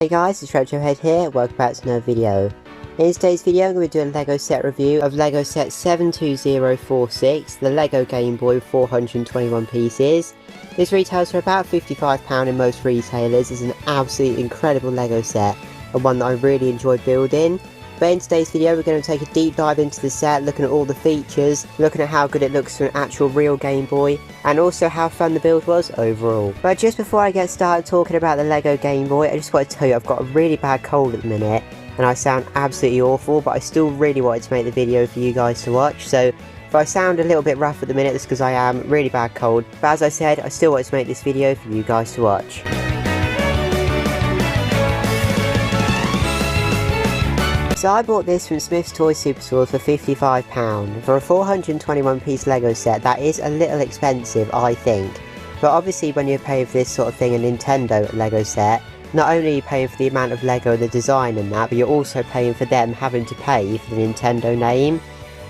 Hey guys, it's Retrohead here, welcome back to another video. In today's video I'm going to be doing a Lego set review of Lego set 72046, the Lego Gameboy with 421 pieces. This retails for about £55 in most retailers. It's an absolutely incredible Lego set, and one that I really enjoyed building. But in today's video we're going to take a deep dive into the set, looking at all the features, looking at how good it looks for an actual real Game Boy, and also how fun the build was overall. But just before I get started talking about the Lego Game Boy, I just want to tell you I've got a really bad cold at the minute, and I sound absolutely awful, but I still really wanted to make the video for you guys to watch, so if I sound a little bit rough at the minute, it's because I am really bad cold. But as I said, I still wanted to make this video for you guys to watch. So I bought this from Smith's Toy Superstore for £55. For a 421 piece Lego set, that is a little expensive, I think. But obviously when you're paying for this sort of thing, a Nintendo Lego set, not only are you paying for the amount of Lego and the design and that, but you're also paying for them having to pay for the Nintendo name.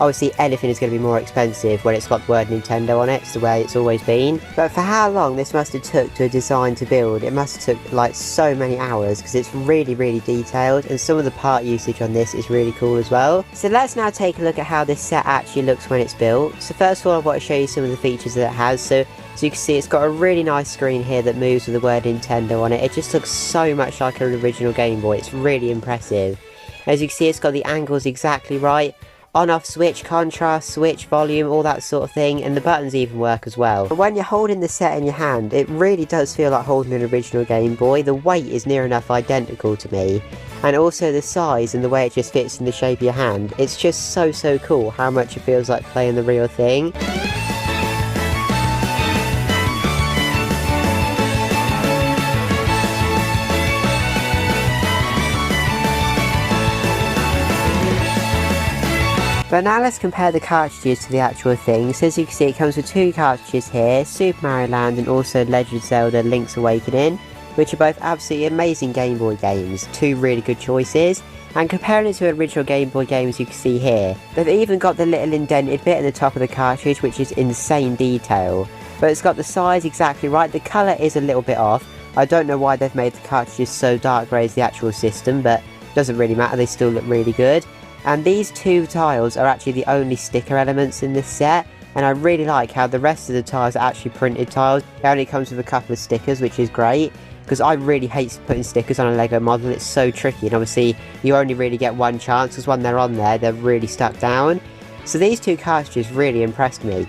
Obviously anything is going to be more expensive when it's got the word Nintendo on it, it's the way it's always been. But for how long this must have took to a design to build, it must have took like so many hours, because it's really detailed, and some of the part usage on this is really cool as well. So let's now take a look at how this set actually looks when it's built. So first of all I want to show you some of the features that it has. So as you can see, it's got a really nice screen here that moves with the word Nintendo on it. It just looks so much like an original Game Boy, it's really impressive. As you can see, it's got the angles exactly right. On-off switch, contrast switch, volume, all that sort of thing, and the buttons even work as well. But when you're holding the set in your hand, it really does feel like holding an original Game Boy. The weight is near enough identical to me, and also the size and the way it just fits in the shape of your hand. It's just so cool how much it feels like playing the real thing. But now let's compare the cartridges to the actual thing. So as you can see, it comes with two cartridges here, Super Mario Land and also Legend of Zelda Link's Awakening, which are both absolutely amazing Game Boy games, two really good choices. And comparing it to original Game Boy games, you can see here, they've even got the little indented bit at the top of the cartridge, which is insane detail. But it's got the size exactly right, the colour is a little bit off. I don't know why they've made the cartridges so dark grey as the actual system, but it doesn't really matter, they still look really good. And these two tiles are actually the only sticker elements in this set, and I really like how the rest of the tiles are actually printed tiles. It only comes with a couple of stickers, which is great, because I really hate putting stickers on a Lego model. It's so tricky, and obviously you only really get one chance, because when they're on there, they're really stuck down. So these two cartridges really impressed me.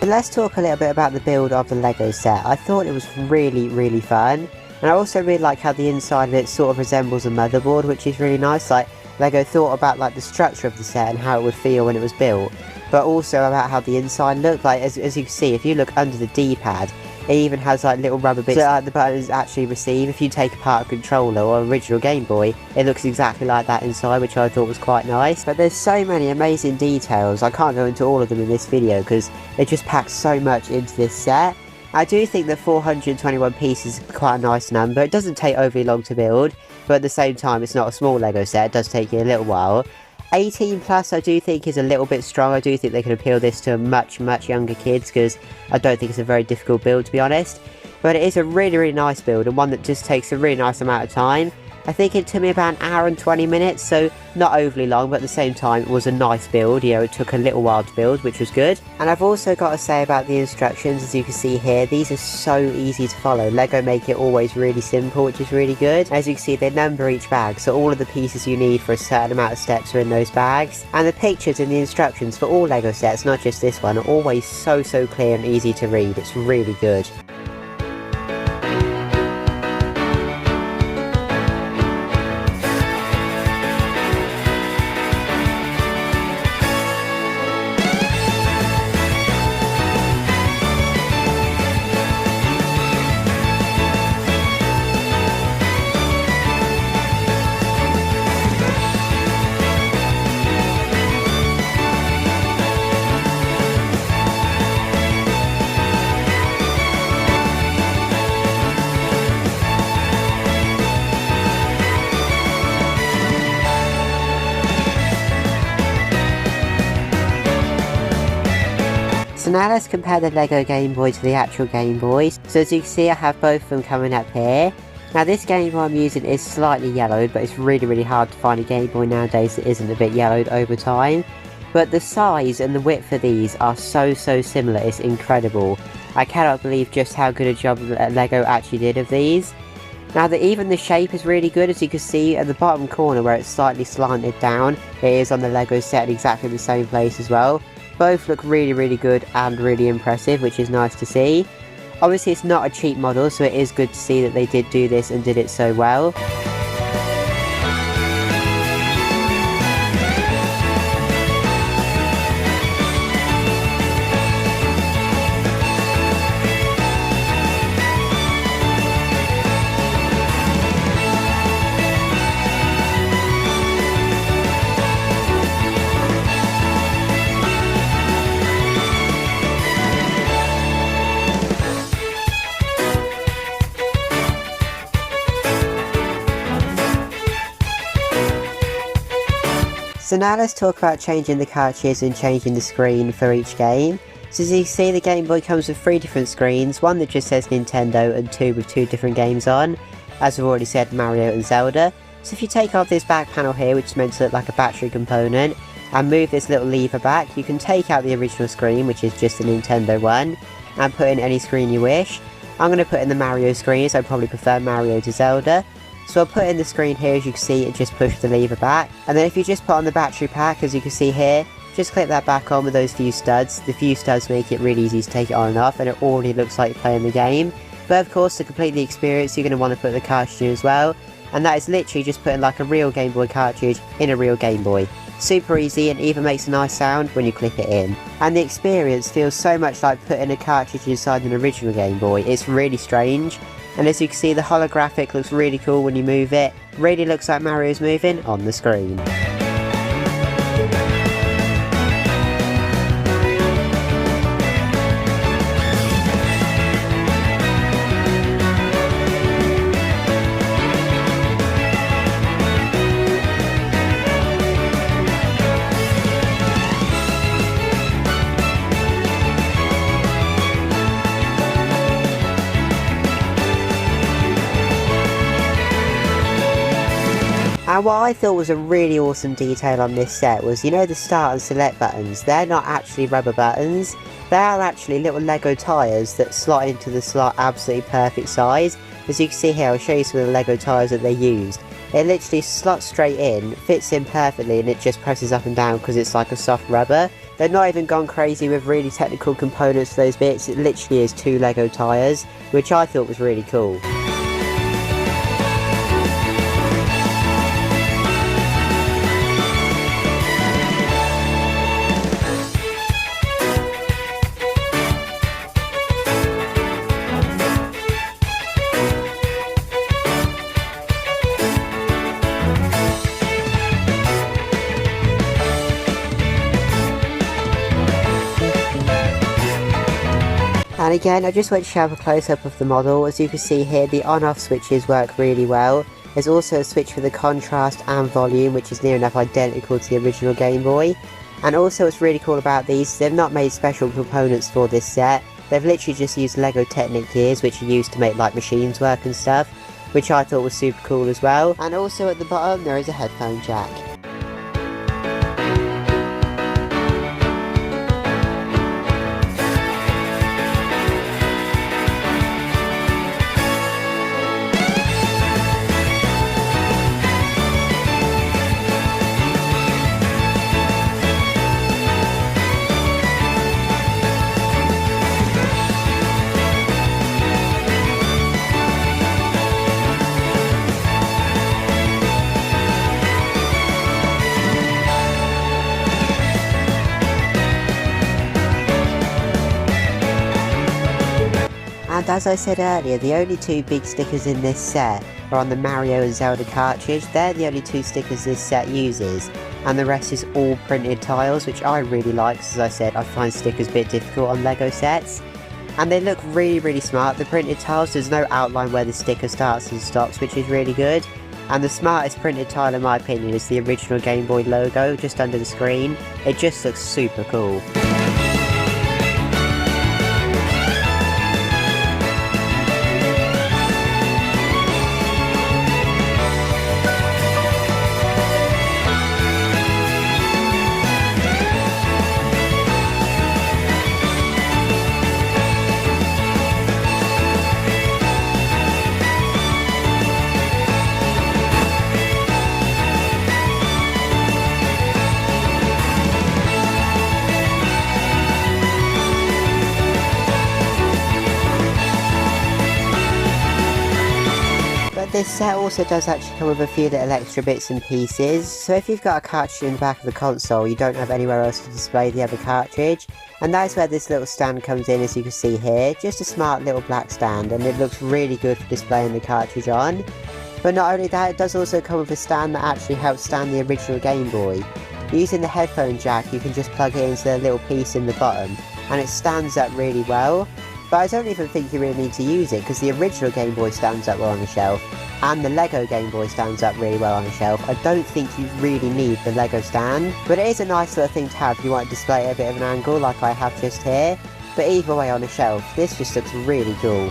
But let's talk a little bit about the build of the Lego set. I thought it was really fun, and I also really like how the inside of it sort of resembles a motherboard, which is really nice. Like Lego thought about like the structure of the set and how it would feel when it was built, but also about how the inside looked. Like as you can see, if you look under the D-pad, it even has like little rubber bits that the buttons actually receive. If you take apart a controller or original Game Boy, it looks exactly like that inside, which I thought was quite nice. But there's so many amazing details, I can't go into all of them in this video because they just pack so much into this set. I do think that 421 pieces is quite a nice number. It doesn't take overly long to build, but at the same time it's not a small Lego set, it does take you a little while. 18 plus I do think is a little bit strong. I do think they can appeal this to much younger kids, because I don't think it's a very difficult build, to be honest. But it is a really nice build, and one that just takes a really nice amount of time. I think it took me about an hour and 20 minutes, so not overly long, but at the same time it was a nice build. You know, it took a little while to build, which was good. And I've also got to say about the instructions, as you can see here, these are so easy to follow. Lego make it always really simple, which is really good. As you can see, they number each bag, so all of the pieces you need for a certain amount of steps are in those bags. And the pictures in the instructions for all Lego sets, not just this one, are always so clear and easy to read. It's really good. now let's compare the Lego Game Boy to the actual Game Boy. So as you can see, I have both of them coming up here. Now this Game Boy I'm using is slightly yellowed, but it's really hard to find a Game Boy nowadays that isn't a bit yellowed over time. But the size and the width of these are so similar, it's incredible. I cannot believe just how good a job Lego actually did of these. Now even the shape is really good, as you can see at the bottom corner where it's slightly slanted down, it is on the Lego set in exactly the same place as well. Both look really good and really impressive, which is nice to see. Obviously it's not a cheap model, so it is good to see that they did do this and did it so well. So now let's talk about changing the cartridges and changing the screen for each game. So as you can see, the Game Boy comes with 3 different screens, one that just says Nintendo and 2 with 2 different games on, as we've already said, Mario and Zelda. So if you take off this back panel here, which is meant to look like a battery component, and move this little lever back, you can take out the original screen, which is just the Nintendo one, and put in any screen you wish. I'm going to put in the Mario screen, so I probably prefer Mario to Zelda. So I'll put in the screen here, as you can see, and just push the lever back. And then if you just put on the battery pack, as you can see here, just clip that back on with those few studs. The few studs make it really easy to take it on and off, and it already looks like playing the game. But of course, to complete the experience, you're going to want to put the cartridge in as well. And that is literally just putting like a real Game Boy cartridge in a real Game Boy. Super easy, and even makes a nice sound when you clip it in. And the experience feels so much like putting a cartridge inside an original Game Boy. It's really strange. And as you can see, the holographic looks really cool when you move it. Really looks like Mario's moving on the screen. And what I thought was a really awesome detail on this set was, you know, the start and select buttons, they're not actually rubber buttons, they are actually little Lego tyres that slot into the slot absolutely perfect size. As you can see here, I'll show you some of the Lego tyres that they used. It literally slots straight in, fits in perfectly, and it just presses up and down because it's like a soft rubber. They've not even gone crazy with really technical components for those bits, it literally is 2 Lego tyres, which I thought was really cool. And again, I just want to show a close-up of the model. As you can see here, the on-off switches work really well. There's also a switch for the contrast and volume, which is near enough identical to the original Game Boy. And also what's really cool about these, they've not made special components for this set. They've literally just used Lego Technic gears, which are used to make like machines work and stuff, which I thought was super cool as well. And also at the bottom, there is a headphone jack. And as I said earlier, the only 2 big stickers in this set are on the Mario and Zelda cartridge. They're the only 2 stickers this set uses, and the rest is all printed tiles, which I really like, because as I said, I find stickers a bit difficult on Lego sets. And they look really smart. The printed tiles, there's no outline where the sticker starts and stops, which is really good. And the smartest printed tile in my opinion is the original Game Boy logo just under the screen. It just looks super cool. this set also does actually come with a few little extra bits and pieces, so if you've got a cartridge in the back of the console, you don't have anywhere else to display the other cartridge, and that's where this little stand comes in, as you can see here. Just a smart little black stand, and it looks really good for displaying the cartridge on. But not only that, it does also come with a stand that actually helps stand the original Game Boy. Using the headphone jack, you can just plug it into the little piece in the bottom, and it stands up really well. But I don't even think you really need to use it, because the original Game Boy stands up well on the shelf, and the Lego Game Boy stands up really well on the shelf. I don't think you really need the Lego stand, but it is a nice little thing to have if you want to display it at a bit of an angle like I have just here. But either way on the shelf, this just looks really cool.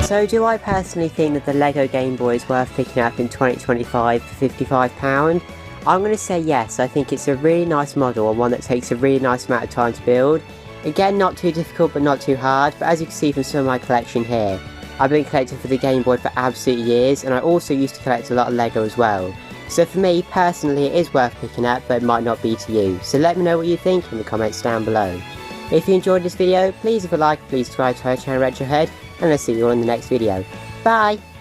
So do I personally think that the Lego Game Boy is worth picking up in 2025 for £55? I'm going to say yes. I think it's a really nice model and one that takes a really nice amount of time to build. Again, not too difficult but not too hard, but as you can see from some of my collection here, I've been collecting for the Game Boy for absolute years, and I also used to collect a lot of Lego as well. So for me personally, it is worth picking up, but it might not be to you. So let me know what you think in the comments down below. If you enjoyed this video, please leave a like, please subscribe to our channel Retrohead, and I'll see you all in the next video. Bye!